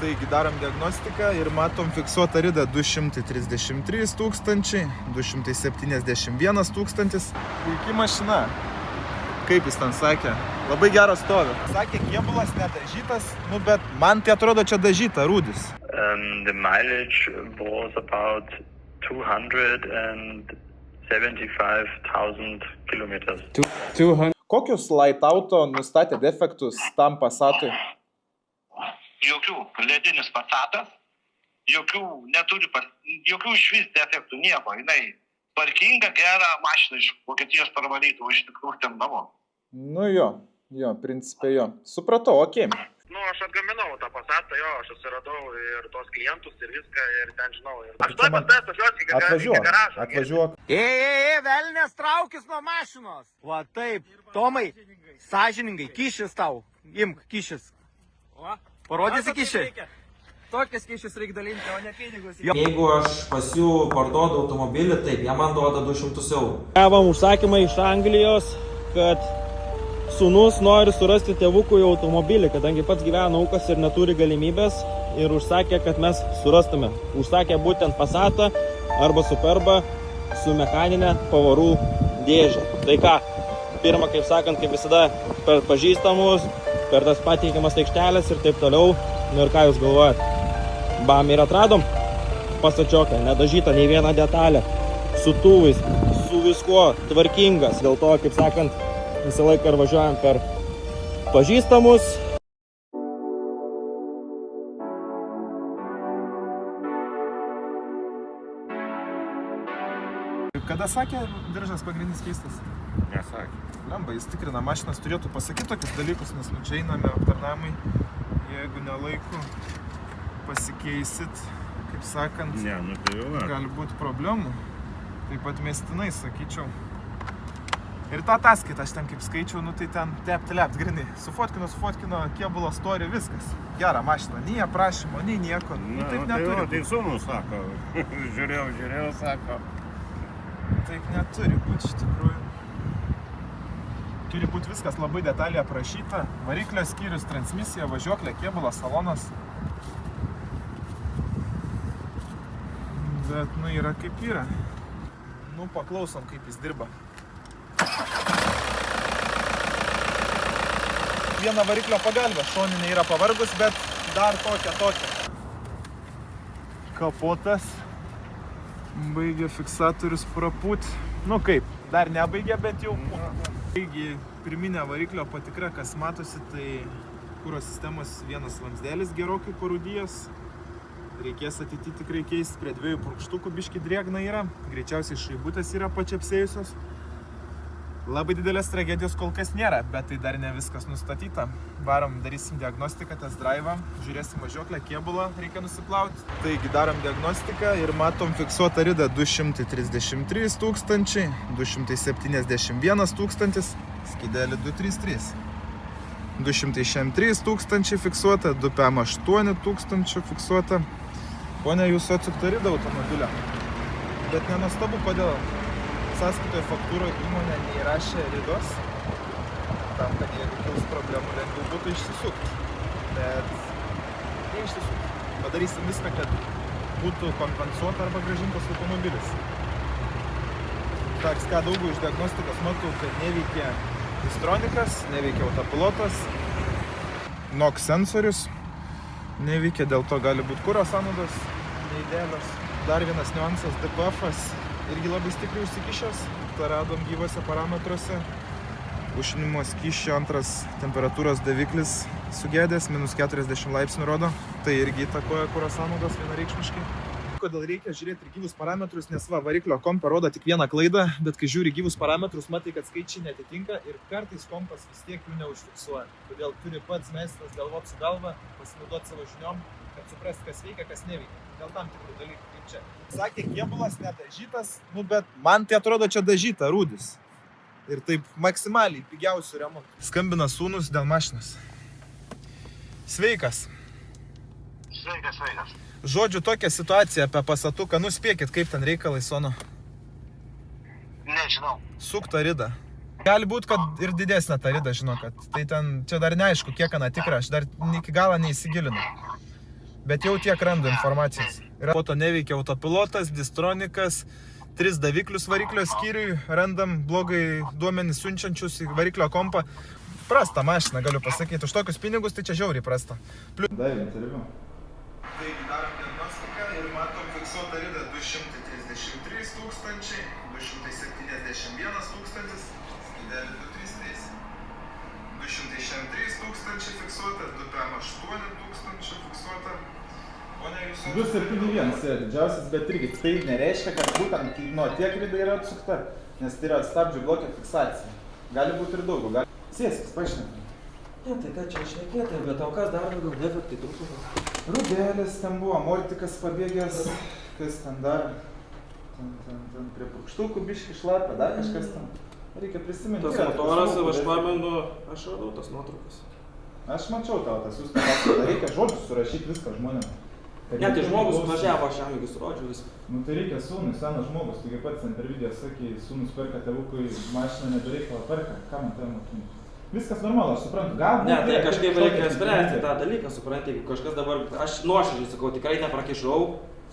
Taigi darom diagnostiką ir matom fiksuotą ridą 233 tūkstančiai, 271 tūkstantis. Puikiai mašina. Kaip jis ten sakė, labai geras stovi. Sakė, kėbulas nedažytas, bet man tai atrodo čia dažyta, rūdis. The mileage was about 275,000 kilometers. 200. Kokius light auto nustatė defektus tam Passatui? Jokių ledinis Passatas, jokių išvis defektų, nieko. Jinai tvarkinga, gera mašina iš Vokietijos parvalytų, iš tikrųjų ten namo. Nu jo, principe jo. Supratau, okei. Nu, aš atgaminau tą Passatą, jo, aš susiradau ir tos klientus ir viską, ir ten žinau. Aš tuoj pas tavęs važiuosiu iki garažo. Atvažiuok. Velnės traukis nuo mašinos. Va taip, Tomai, sąžiningai, kyšis tau. Imk, kyšis. Parodysi kyšį. Tokias kyšius reikia dalinti, o ne pinigus. Jeigu aš pas jų parduodu automobilį, taip, jie man duoda 200 eurų. Gavom užsakymą iš Anglijos, kad sūnus nori surasti tėvukui automobilį, kadangi pats gyvena ūkas ir neturi galimybės, ir užsakė, kad mes surastume. Užsakė būtent Passatą arba Superbą su mechaninė pavarų dėžė. Tai ką, pirmą, kaip sakant, kaip visada, per pažįstamus, per tas pateikiamas aikštelės ir taip toliau. Nu ir ką jūs galvojat? Bam, ir atradom Passačioką, nedažyta nei viena detalė, su tūvais, su viskuo, tvarkingas. Dėl to, kaip sakant, visą laiką ir važiuojam per pažįstamus. Kada sakė, diržas pagrindinis keistas? Nesakė. Lemba, jis tikrina mašinas, turėtų pasakyti tokius dalykus, nes čia einame aptarnavimai. Jeigu nelaiku pasikeisit, kaip sakant, gali būti problemų. Taip pat mestinai, sakyčiau. Ir tą ataskaitą aš ten kaip skaičiau, tai ten tept grinai. Sufotkino kėbulo storį, viskas. Gera mašina, nei aprašymo, nei nieko. Taip neturi. Tai sūnus sako, žiūrėjau, sako. Taip neturi būti iš tikrųjų. Turi būti viskas labai detaliai aprašyta. Variklio skyrius, transmisija, važiuoklė, kėbulas, salonas. Bet, yra kaip yra. Paklausom, kaip jis dirba. Viena variklio pagalbė, šoninė yra pavargus, bet dar tokia. Kapotas. Baigė fiksatorius prapūti. Kaip, dar nebaigė, bet jau. Taigi, pirminė variklio patikra, kas matosi, tai kuro sistemos vienas vamzdelis gerokai parūdijęs. Reikės ateity tikrai keisti, prie 2 purkštukų biški drėgna yra. Greičiausiai šaibutės yra pačiapsėjusios. Labai didelės tragedijos kol kas nėra, bet tai dar ne viskas nustatyta. Varom, darysim diagnostiką, test drive'ą, žiūrėsim važiuoklę, kėbulą reikia nusiplauti. Taigi darom diagnostiką ir matom fiksuotą ridą 233 tūkstančiai, 271 tūkstantis, skydelį 233. 263 tūkstančiai fiksuota, 2PM8 tūkstančių fiksuota. Pone, jūsų atsukta rida automobilio. Bet nenuostabu, kodėl sąskaitoje faktūroje įmonė neįrašė ridos, tam, kad jeigu kils problemų, lengviau būtų išsisukti. Bet neišsisukti. Padarysim viską, kad būtų kompensuota arba grąžintas automobilis. Tak, ką daugiau iš diagnostikos matau, kad neveikia distronikas, neveikia autopilotas, NOx sensorius neveikia, dėl to gali būti kuro sąnaudos neįdėlios. Dar vienas niuansas, DPF-as irgi labai stipriai užsikišęs, tą radom gyvose parametruose. Aušinimo skysčio antras temperatūros daviklis sugedęs, -40 laipsnių rodo, tai irgi įtakoja kuro sąnaudos vienareikšmiškai. Kodėl reikia žiūrėti ir gyvus parametrus, nes variklio kompa rodo tik vieną klaidą, bet kai žiūri gyvus parametrus, matai, kad skaičiai netitinka ir kartais kompas vis tiek jų neužfiksuoja. Todėl turi pats meistras galvoti su galva, pasinaudoti savo žiniom, kad suprast, kas veikia, kas neveikia. Dėl tam tikrų dalykų kaip čia. Sakė, kėbulas nedažytas, bet man tai atrodo čia dažyta, rūdis. Ir taip maksimaliai pigiausių remontų. Skambina sūnus dėl mašinos. Sveikas. Sveikas. Žodžiu, tokia situacija apie Passatuką. Nuspėkit, kaip ten reikalai, Sono. Nežinau. Suktą ridą. Gali būti, kad ir didesnė ta rida, žinau, kad tai ten, čia dar neaišku, kiek ana tikra, aš dar iki galo neįsigilinu. Bet jau tiek randu informacijos. Po to neveikia autopilotas, distronikas, 3 daviklius variklio skyriui, randam blogai duomenys siunčiančius į variklio kompą. Prasta mašina, galiu pasakyti. Už tokius pinigus tai čia žiauriai prasta. Davė interviu. Tai darom diagnostiką ir matom fiksuotą ridą 233 tūkstančiai, 271 tūkstantis, skydelį 233. 263 tūkstančiai fiksuota, 2PM8 tūkstančių fiksuota. 271 yra didžiausias, bet irgi tai nereiškia, kad būtent nuo tiek rida yra atsukta, nes tai yra stabdžių blokio fiksacija. Gali būti ir daugiau, gali... Sėskis, pašnekam. Ne, tai ką čia šnekėti, bet o kas dar daugiau defektai trūko? Rudelis ten buvo, mortikas pabėgęs, kas ten dar, ten prie purkštukų biškį šlapia, dar kažkas ten. Reikia prisiminti. Tas motoras, aš pamenu, aš radau tas nuotraukas. Aš mačiau tau tas jūs tą reikia žodžius surašyti viską žmonėm. Ne, tai žmogus važiavo, aš jam įgis rodžiu viską. Nu tai reikia sūnui, senas žmogus, taigi pats ten per video sakė, sūnus perka tėvukui mašiną nebereikalą perka, ką man tai matūnį. Viskas normalu, aš suprantu, galbūt... Ne, tai kažkaip reikia spręsti tą dalyką, supranti, jeigu kažkas dabar, aš nuoširdžiai sakau, tikrai neprakišau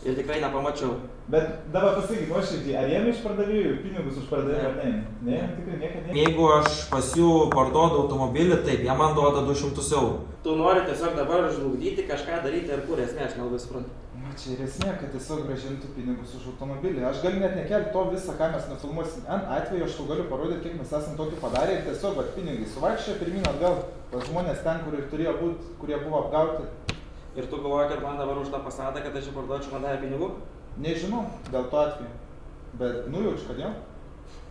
ir tikrai nepamačiau. Bet dabar pasakyk nuoširdžiai, ar jiem iš pardavėjų pinigus už pardavėjų ar ne? Ne, tikrai niekad ne. Jeigu aš pas jų parduodu automobilį, taip, jie man duoda 200 eurų. Tu nori tiesiog dabar žlugdyti, kažką daryti ir kur esmė, aš nelabai suprantu. Na čia ir esmė, kad tiesiog grąžintų pinigus už automobilį. Aš galiu net nekelti to visą, ką mes nufilmuosim. Ant atveju aš tau galiu parodyti, kiek mes esam tokį padarę ir tiesiog pinigai suvaikščia pirmin atgal pas žmonės ten, kur ir turėjo būti, kurie buvo apgauti. Ir tu galvoji, kad man dabar už tą pasadą, kad aš jį parduočiau, man davė pinigų? Nežinau, dėl to atveju. Bet nujaučiu, kad jau.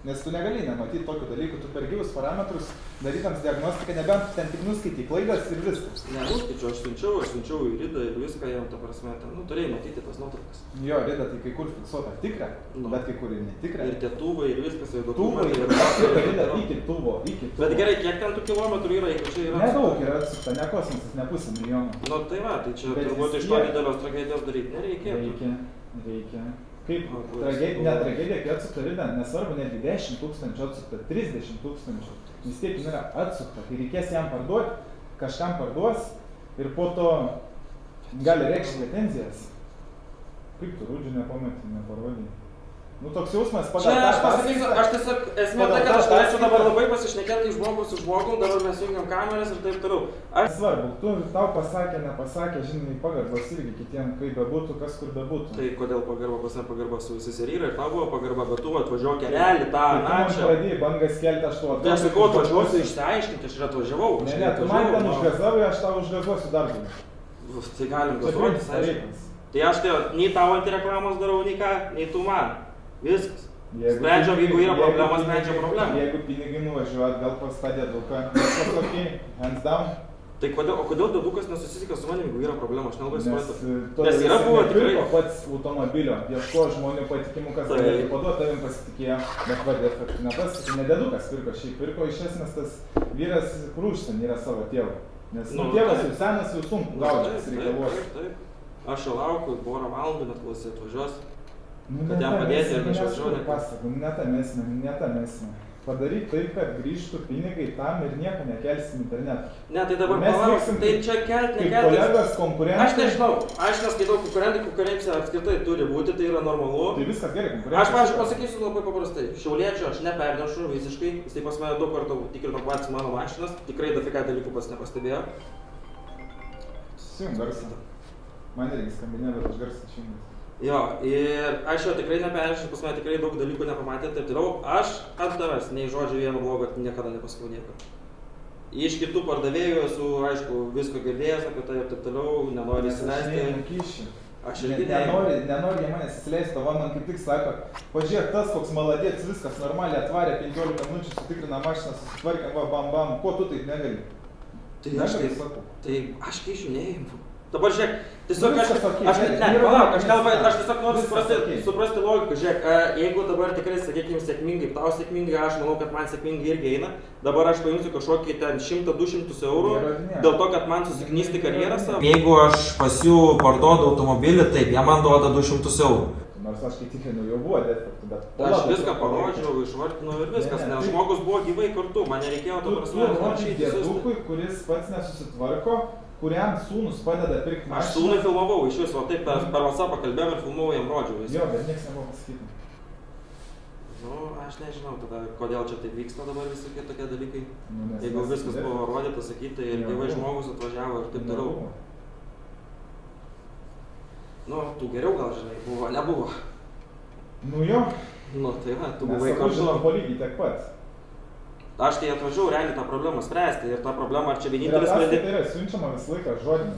Nes tu negali nematyti tokių dalykų, tu per gyvus parametrus, darydams diagnostiką, nebent ten tik nuskaitai klaidas ir viskas. Nenuskaičiau, aš siunčiau į ridą ir viską jau, ta prasme, ten, nu, turėjai matyti tas nuotraukas. Jo, rida tai kai kur fiksuota tikra, bet kai kur ir netikra. Ir tie tuvai ir viskas, ir tuvai, dokumentai. ir rida iki tuvo. Bet gerai, kiek ten tų kilometrų yra, jeigu čia yra... Nedaug yra atsukta, ne kosmosas, ne pusė milijono. Nu, tai va, tai čia turbūt iš to didelios tragedijos daryti nereikėtų. Reikia. Kaip ne tragedija, kai atsukta rida, nesvarbu, netgi 10 tūkstančių atsukta, 30 tūkstančių. Vis tiek jin yra atsukta, kai reikės jam parduoti, kažkam parduos ir po to gali reikšti pretenzijas. Kaip tu rūdžių nepamatį, neparodį? Nu toks jausmas pagal čia aš pasakysiu, aš tiesiog esmė tai, kad aš galėčiau dabar labai pasišnekėti iš žmogus su žmogum, dabar mes jungiam kameras ir taip toliau. Svarbu, tau pasakė, nepasakė, žinai, pagarbos irgi kitiem, kaip bebūtų, kas kur bebūtų. Tai kodėl pagarba, pasne pagarba su visais ir yra, ir tau buvo pagarba, bet tu atvažiuok kelelį tą, na čia. Tu pradėjai bangas kelti, aš tuo tai aš sakau, atvažiuosiu išsiaiškinti, aš ir atvažiavau. Ne, tu man ten užgazavai, aš tau užgazuosiu dar daugiau. Tai galim gazuotis, aišku. Tai aš tai nei tau antireklamos darau, nei ką, nei tu man. Viskas. Sprendžiam, jeigu yra problema, sprendžiam problemą. Jeigu pinigai nuvažiuot, gal pas tą dėduką, viskas ok, hands down. Tai o kodėl dėdukas nesusisiekia su manim, jeigu yra problema, aš nelabai suprantu. Nes yra buvo tikrai pats automobilio, ieško žmonių patikimų, kas galėtų paduoti, tavim pasitikėjo, bet va defektų nepasitikė, ne dėdukas pirko, šiaip pirko iš esmės tas vyras, kur užsienį yra savo tėvų. Nes tėvas jau senas, jau sunku gaudžias reikaluos. Aš jau laukiu, porą valandų, net klausai atvažiuos. Kad jam padėti ir kažkas žodį. Netamesime. Padaryk taip, kad grįžtų pinigai tam ir nieko nekelsim internetą. Ne, tai dabar palauksim, tai čia kelti, nekelti. Kaip kolegas, konkurentai. Aš nežinau, aš neskaitau konkurencija apskritai turi būti, tai yra normalu. Tai viskas gerai, konkurencija. Aš, pavyzdžiui, pasakysiu labai paprastai. Šiauliečių aš nepernešu visiškai, jis taip pas mane daug kartų tikrino patys mano mašinas, tikrai dafika dalykų pats nepastebėjo. Susijung garsą. Man irgi skambinė, bet aš garsą išjungiu. Jo, ir aš jo tikrai nepernešu, pas mane tikrai daug dalykų nepamatė, taip toliau. Aš ant tavęs nei žodžio vieno blogo niekada nepasakau nieko. Iš kitų pardavėjų esu, aišku, visko girdėjęs apie tai ir taip toliau, nenori įsileisti. Aš irgi nenori jie manęs įsileisti, o man kaip tik sako, pažiūrėk tas, koks maladėts, viskas normaliai atvarė, 15 minučių sutikrina mašiną, susitvarkė, va, bam, bam, ko tu taip negali? Tai aš keišiu neįimu. Dabar žiūrėk, tiesiog aš tiesiog noriu suprasti logiką, žiūrėk, jeigu dabar tikrai, sakykime, sėkmingai, tau sėkmingai, aš manau, kad man sėkmingai irgi eina, dabar aš paimsiu kažkokį ten 100-200 eurų, dėl to, kad man susiknysti karjerą savo. Jeigu aš pas jų parduodu automobilį, taip, jie man duoda 200 eurų. Nors aš kai tikrinau, jau buvo defektų, bet... Aš viską parodžiau, išvartinau ir viskas, nes žmogus buvo gyvai kartu, man nereikėjo to prasme. Tu dėdukui, kuris pats nesusitvarko, kuriam sūnus padeda pirkti Aš mašiną. sūnui filmavau iš viso, taip per WhatsApp kalbėjom ir filmavau jam rodžiau visą. Jo, bet nieks nebuvo pasakyti. Nu, aš nežinau tada, kodėl čia taip vyksta dabar visokie tokie dalykai. Nu, nes Jeigu mes viskas girdėjom. buvo rodyta, sakyti ir gyvai Nebuvo. žmogus atvažiavo ir taip toliau. Nebuvo. Nu, tu geriau gal žinai, buvo, nebuvo. Nu jo, Nu, tai va, tu mes buvai abu žinom kartu. po lygiai tiek pat. Aš tai atvažiavau realiai tą problemą spręsti ir tą problemą, ar čia Ir vienintelis ataskaita sprendimas. yra siunčiama visą laiką žodinė.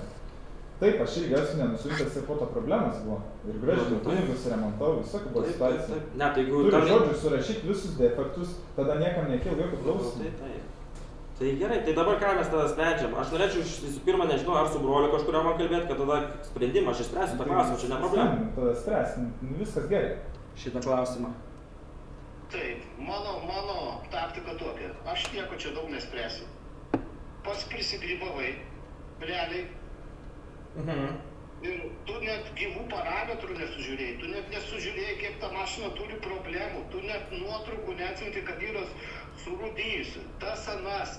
Taip, aš irgi esu nenusiuntęs ir po to problemas buvo. Ir gražiai pinigus remontau, visokių buvo Taip, taip, situacijų. taip. Ne, tai jeigu Turi žodžius surašyti visus defektus, tada niekam nekil jokių klausimų. Tai gerai, tai dabar ką mes tada sprendžiam? Aš norėčiau visų pirma, nežinau, ar su broliu kažkurio man kalbėti, kad tada sprendimą aš išspręsiu tą klausimą, čia ne problema. Tada spręs, viskas gerai. Šitą klausimą. Taip, mano taktika tokia. Aš nieko čia daug nespręsiu. Pats prisigrybavai, realiai. Ir tu net gyvų parametrų nesužiūrėjai. Tu net nesužiūrėjai, kiek ta mašina turi problemų. Tu net nuotraukų neatsinti, kad yra surūdėjusi. Tas anas.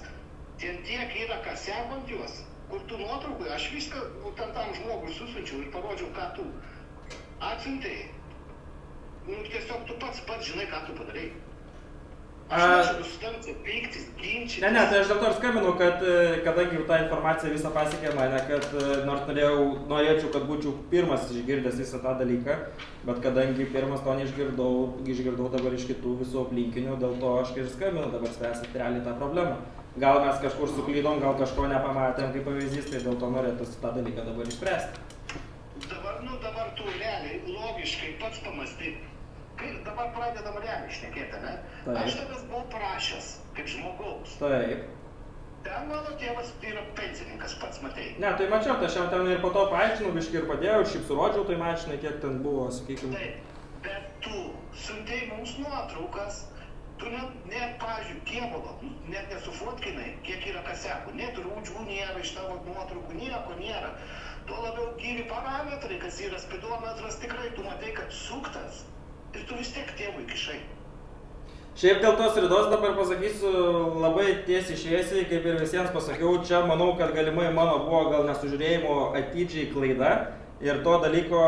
Ten tiek yra kasiavo ant juos. Kur tu nuotraukui, aš viską tam žmogui susiunčiau ir parodžiau, ką tu atsintėjai. Nu, tiesiog tu pats žinai, ką tu padarai. Aš nežinau sustamti, pyktis, ginčytis. Ne, tai aš dėl to ir skambinu, kad kadangi tą informaciją visą pasiekė mane, kad nors norėčiau, kad būčiau pirmas išgirdęs visą tą dalyką, bet kadangi pirmas to neišgirdau dabar iš kitų visų aplinkinių, dėl to aš ir skambinu dabar spręsti realiai tą problemą. Gal mes kažkur suklydom, gal kažko nepamatėm kaip pavyzdys, tai dėl to norėtųsi tą dalyką dabar išspręsti. Dabar tu realiai, logiškai pats pamąstyk. Dabar pradedam realiai šnekėti, ne? Taip. Aš tavęs buvau prašęs, kaip žmogaus. Taip. Ten mano tėvas yra pensininkas, pats matei. Ne, tai mačiau, tai aš jam ten ir po to paaiškinau, biškį ir padėjau, ir šiaip surodžiau tai mašinai, kiek ten buvo, sakykime. Taip, bet tu siuntei mums nuotraukas, tu net pavyzdžiui, kėbulo, net nesufotkinai, kiek yra kasiakų, net rūdžių nėra iš tavo nuotraukų, nieko nėra. Tuo labiau gyvi parametrai, kas yra spidometras, tikrai tu matai, kad suktas. Ir tu vis tiek tėvui kišai. Šiaip dėl tos ridos dabar pasakysiu labai tiesiai šviesiai, kaip ir visiems pasakiau, čia manau, kad galimai mano buvo gal nesužiūrėjimo atidžiai klaida ir to dalyko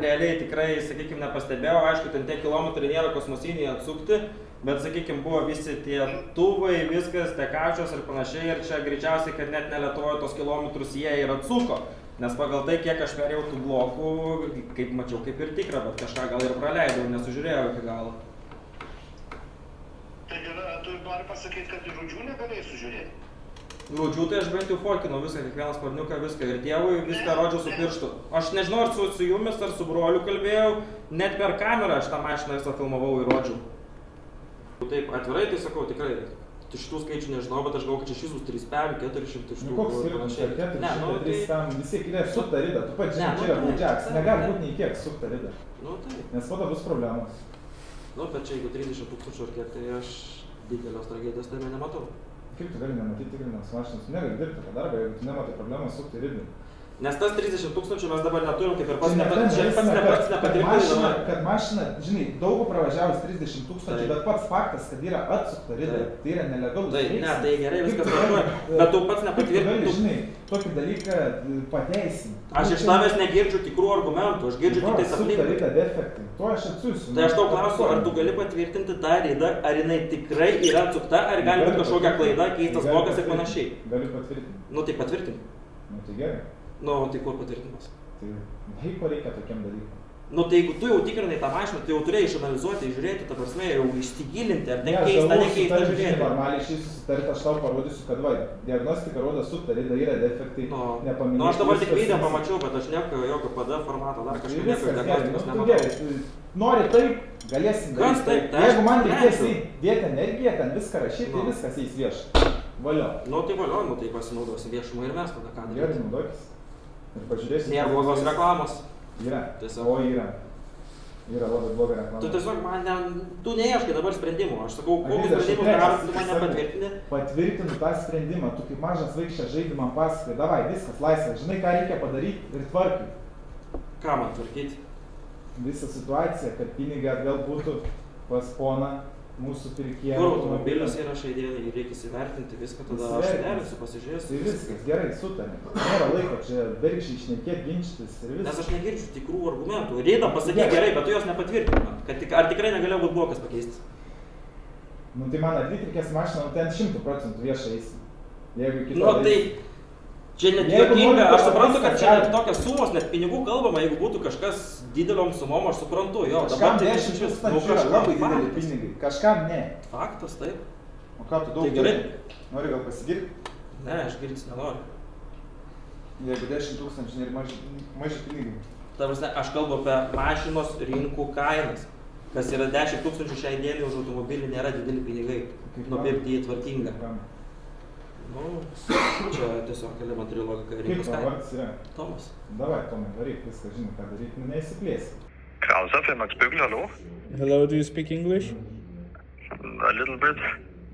realiai tikrai, sakykime, nepastebėjau. Aišku, ten tie kilometrai nėra kosmosiniai atsukti, bet, sakykime, buvo visi tie tuvai, viskas, tekačios ir panašiai ir čia greičiausiai, kad net ne Lietuvoje tos kilometrus jie ir atsuko. Nes pagal tai, kiek aš perėjau tų blokų, kaip mačiau, kaip ir tikra, bet kažką gal ir praleidau, nesužiūrėjau iki galo. Tai yra, tu nori pasakyti, kad ir rūdžių negalėjai sužiūrėti? Rūdžių tai aš bent jau fokinau viską, kiekvieną sparniuką, viską ir tėvui viską rodžiau su pirštu. Aš nežinau, ar su jumis, ar su broliu kalbėjau, net per kamerą aš tą mašiną visą filmavau ir rodžiau. Taip, atvirai tai sakau, tikrai. Šitų skaičių nežinau, bet aš galvoju, kad čia šis bus 300, 400 štukų. Nu koks skirtumas, 400, 300, vis tiek yra sukta rida, tu pats žinai, čia yra baudžiaks, negali būti nei kiek sukta rida. Nu taip. Nes po to bus problemos. Nu, bet čia jeigu 30 000 ar kiek, tai aš didelios tragedijos tame nematau. Kaip tu gali nematyti tikrinamas mašinas, tu negali dirbti tą darbą, jeigu tu nematai problemos sukti ridai. Nes tas 30 000 mes dabar neturim, kaip ir pats nepatvirtinti. Kad mašina, žinai, daug pravažiavus 30 000, bet pats faktas, kad yra atsukta rida, tai yra nelegalus veiksmas. Ne, tai gerai, viskas tvarkoja, bet tu pats nepatvirtinti. Žinai, tokį dalyką pateisinti. Aš iš tavęs negirdžiu tikrų argumentų, aš girdžiu tik tais aplinkui. Sukta rida defektai, to aš atsiųsiu. Tai aš tau klausiu, ar tu gali patvirtinti tą ridą, ar jinai tikrai yra atsukta, ar gali būti kažkokia klaida, keistas blokas ir panašiai. Galiu patvirtinti. Nu tai patvirtink. Nu tai gerai. Nu, tai kur patvirtinimas? Tai laiko reikia tokiam dalykui. Nu tai jeigu tu jau tikrinai tą mašiną, tai jau turėjai išanalizuoti, žiūrėti, ta prasme, jau išsigilinti, ar nekeista, nekeista žiūrėti. Normaliai šiai susitarti, aš tau parodysiu, kad va, diagnostika rodo sukta rida, yra defektai, nepaminėti. Nu aš dabar tik video pamačiau, bet aš jokio PDF formato, dar kažkaip nieko diagnostikos nematau. Nori taip, galėsim Kas daryti. taip? Jeigu man reikės dėti energiją, ten viską rašyti, tai viskas eis viešai. Valio. Nu tai valio, nu tai pasinaudosi viešumą ir mes tada ką daryti. Gerai, naudokis. Ir pažiūrėsim. Nėra blogos reklamos. Yra. Tiesiog. O yra. Yra labai bloga reklama. Tu tiesiog tu neieškai dabar sprendimų. Aš sakau, kokius sprendimus darom, tu man nepatvirtini. Patvirtinu tą sprendimą. Tu kaip mažas vaikščias žaidži man pasakoji. Davai, viskas, laisvė. Žinai, ką reikia padaryti ir tvarkai. Ką man tvarkyti? Visą situaciją, kad pinigai atgal būtų pas poną mūsų pirkėjų. Kur automobilis yra šiai dienai, reikia įsivertinti viską, tada aš suderinsiu, pasižiūrėsiu. Tai viskas, gerai, sutarėm. Nėra laiko čia bergžiai šnekėti, ginčytis ir viskas. Nes aš negirčiu tikrų argumentų. Rėda pasakė gerai, bet tu jos nepatvirtina. Ar tikrai negalėjo būti blokas pakeistas? Nu tai man atlyt reikės mašiną, ten 100% viešai eisi. Jeigu iki to... Nu tai... Čia net juokinga, aš suprantu, kad čia tokios sumos, net pinigų kalbama, jeigu būtų kažkas dideliom sumom, aš suprantu, jo. Kažkam 10 tūkstančių yra labai dideli pinigai, kažkam ne. Faktas, taip. O ką tu daug gerai? Nori gal pasigirti? Ne, aš girtis nenoriu. Jeigu 10 tūkstančių nėra maži pinigai. Ta prasme, aš kalbu apie mašinos rinkų kainas. Kas yra 10 tūkstančių šiai dienai už automobilį nėra dideli pinigai. Nupirkti jį tvarkingą. Nu, čia tiesiog elementari logika rinkos kaina. Kaip vardas yra? Tomas. Davai, Tomai, varyk, viską žinai, ką daryti, neįsiplėsi. Krauser, Firma Spögel, hallo? Hello, do you speak English? A little bit.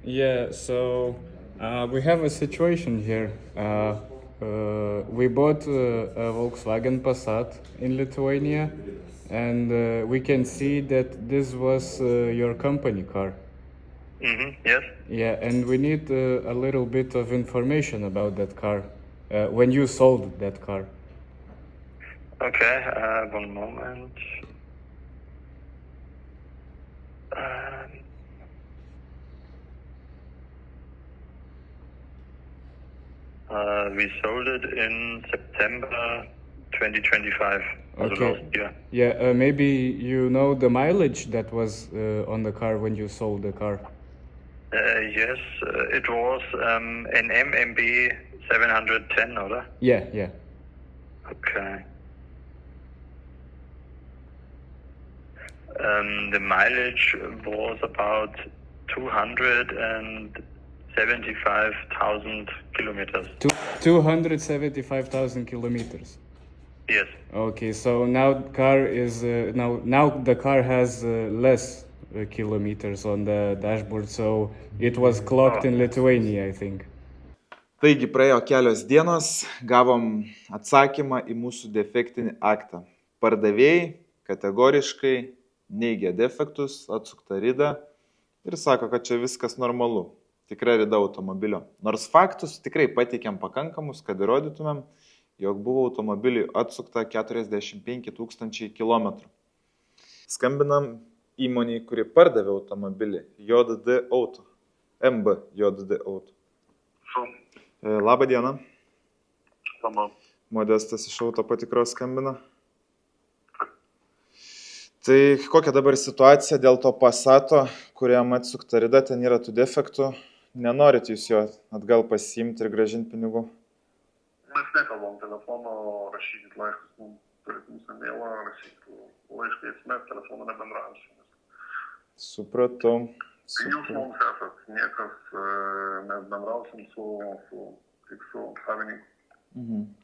Yeah, so we have a situation here. We bought a Volkswagen Passat in Lithuania, and we can see that this was your company car. Yes. Yeah, and we need a little bit of information about that car, when you sold that car. Okay, one moment. We sold it in September 2025. Okay. Last year. Yeah, maybe you know the mileage that was on the car when you sold the car. Yes, it was an MMB 710, oder? Yeah. Okay. The mileage was about 275,000 kilometers. 275,000 kilometers. Yes. Okay, so now car is now the car has less kilometers on the dashboard, so it was clocked in Lithuania, I think. Taigi praėjo kelios dienos, gavom atsakymą į mūsų defektinį aktą. Pardavėjai kategoriškai neigia defektus, atsukta rida ir sako, kad čia viskas normalu. Tikra rida automobilio. Nors faktus tikrai pateikėm pakankamus, kad įrodytumėm, jog buvo automobiliui atsukta 45 000 kilometrų. Skambinam įmoniai, kuri pardavė automobilį, JD Auto, MB JD Auto. Labą dieną. Modestas iš auto patikros skambina. Tai kokia dabar situacija dėl to Passato, kuriam atsukta rida, ten yra tų defektų, nenorit jūs jo atgal pasiimti ir gražinti pinigų? Mes nekalbam telefonu, rašykit laiškus, turit mūsų mailą, rašykit laiškai, mes telefonu nebendravom su jumis. Supratau. Jūs mums esat niekas, mes bendrausim su savininku.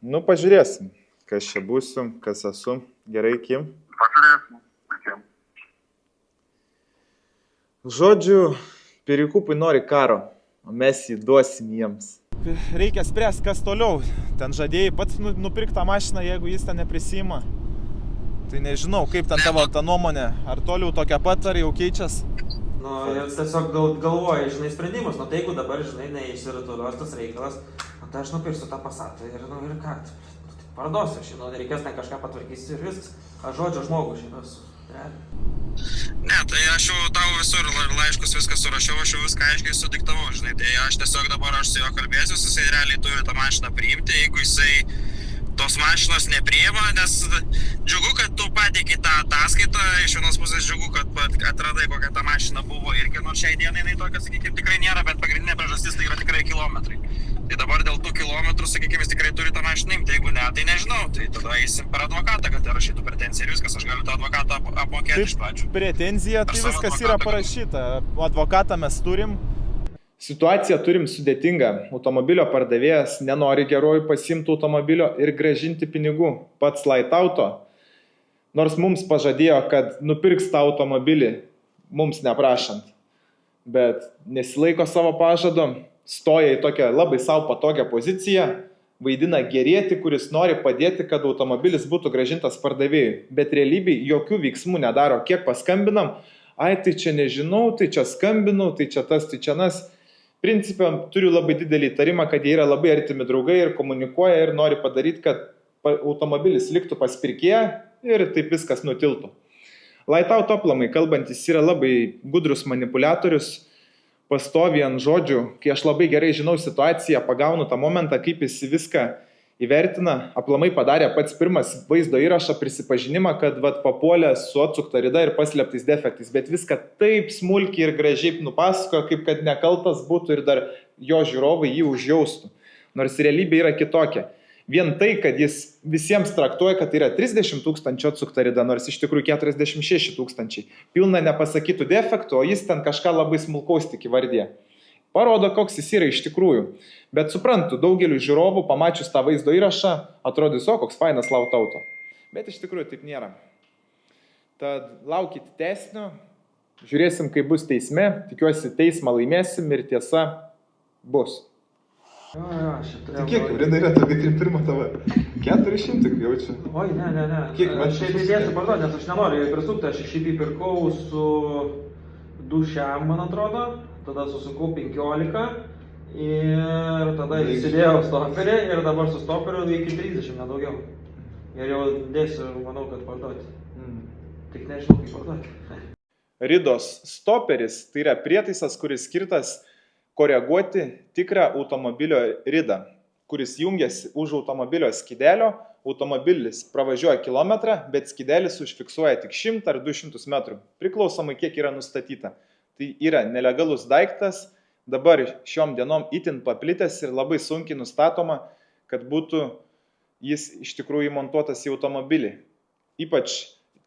Nu, pažiūrėsim, kas čia būsiu, kas esu. Gerai, Kim? Pažiūrėsim. Žodžiu, perikupai nori karo, o mes jį duosim jiems. Reikia spręsti, kas toliau. Ten žadėjai pats nupirktą mašiną, jeigu jis ten neprisima. Tai nežinau, kaip ten tavo ta nuomonė. Ar toliau tokia pat, ar jau keičias? Nu, ir tiesiog galvoja, žinai, sprendimus. Nu, tai jeigu dabar, žinai, neišsirituliuos tas reikalas, nu, tai aš nupirsiu tą Passatą ir, nu, ir ką? Parduosiu, žinau, reikės ten kažką patvarkysiu ir viskas. Aš žodžio žmogų, žinau, esu. Ne, tai aš jau tau visur laiškus viską surašiau, aš jau viską aiškiai sudiktavau, žinai, tai aš tiesiog dabar aš su juo kalbėsiu, jisai realiai turi tą mašiną priimti, jeigu jisai tos mašinos nepriima, nes džiugu, kad tu pateikai tą ataskaitą, iš vienos pusės džiugu, kad atradai, kokia ta mašina buvo irgi, nors šiai dienai jinai tokia, sakykime, tikrai nėra, bet pagrindinė priežastis tai yra tikrai kilometrai. Tai dabar dėl tų kilometrų, sakykime, jis tikrai turi tą mašiną imti, jeigu ne, tai nežinau, tai tada eisim per advokatą, kad rašytų pretenziją ir viskas, aš galiu tą advokatą apmokėti iš pradžių. Pretenzija, tai viskas yra parašyta, advokatą mes turim. Situaciją turim sudėtingą, automobilio pardavėjas nenori geruoju pasimti automobilio ir gražinti pinigų, pats Light Auto. Nors mums pažadėjo, kad nupirks tą automobilį, mums neprašant, bet nesilaiko savo pažado. Stoja į tokią labai savo patogią poziciją, vaidina gerėti, kuris nori padėti, kad automobilis būtų grąžintas pardavėjui. Bet realybėj jokių veiksmų nedaro. Kiek paskambinam, ai, tai čia nežinau, tai čia skambinau, tai čia tas, tai čia nas. Principė, turiu labai didelį įtarimą, kad jie yra labai artimi draugai ir komunikuoja ir nori padaryti, kad automobilis liktų pas pirkėją ir taip viskas nutiltų. Lightauto aplamai kalbantis yra labai gudrus manipuliatorius, pastovi ant žodžių, kai aš labai gerai žinau situaciją, pagaunu tą momentą, kaip jis viską įvertina, aplamai padarė pats pirmas vaizdo įrašą prisipažinimą, kad papuolė su atsukta rida ir paslėptais defektais, bet viską taip smulkiai ir gražiai nupasakojo, kaip kad nekaltas būtų ir dar jo žiūrovai jį užjaustų. Nors realybė yra kitokia. Vien tai, kad jis visiems traktuoja, kad tai yra 30 000 atsukta rida, nors iš tikrųjų 46 000. Pilna nepasakytų defektų, o jis ten kažką labai smulkaus tik įvardė. Parodo, koks jis yra iš tikrųjų. Bet suprantu, daugeliu žiūrovų pamačius tą vaizdo įrašą, atrodys, o koks fainas Lightauto. Bet iš tikrųjų taip nėra. Tad laukite tęsinio, žiūrėsim, kaip bus teisme, tikiuosi teismą laimėsim ir tiesa bus. Tai kiek rida yra, tokia 31 tavo? 400 jaučiu. Oi, ne. Kiek, aš šiaip įdėsiu parduoti, nes aš nenoriu prisukti, aš šiaip įpirkau su 200, man atrodo, tada susukau 15 ir tada įsidėjau stoperį ir dabar su stoperiu iki 30, nedaugiau. Ir jau dėsiu, manau, kad parduoti. Tik nežinau, kaip parduoti. Ridos stoperis tai yra prietaisas, kuris skirtas koreguoti tikrą automobilio ridą, kuris jungiasi už automobilio skydelio, automobilis pravažiuoja kilometrą, bet skydelis užfiksuoja tik 100 ar 200 metrų, priklausomai kiek yra nustatyta. Tai yra nelegalus daiktas, dabar šiom dienom itin paplitęs ir labai sunkiai nustatoma, kad būtų jis iš tikrųjų įmontuotas į automobilį. Ypač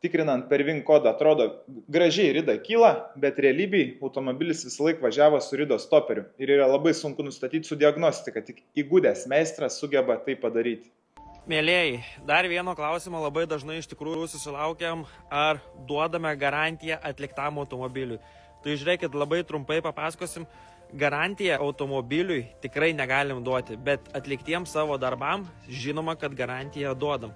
tikrinant per VIN kodą atrodo gražiai rida kyla, bet realybėj automobilis visą laiką važiavo su ridos stoperiu ir yra labai sunku nustatyti su diagnostika, tik įgudęs meistras sugeba tai padaryti. Mėlėjai, dar vieno klausimo labai dažnai iš tikrųjų susilaukiam, ar duodame garantiją atliktam automobiliui. Tai žiūrėkit, labai trumpai papasakosim, garantiją automobiliui tikrai negalim duoti, bet atliktiems savo darbam žinoma, kad garantiją duodam.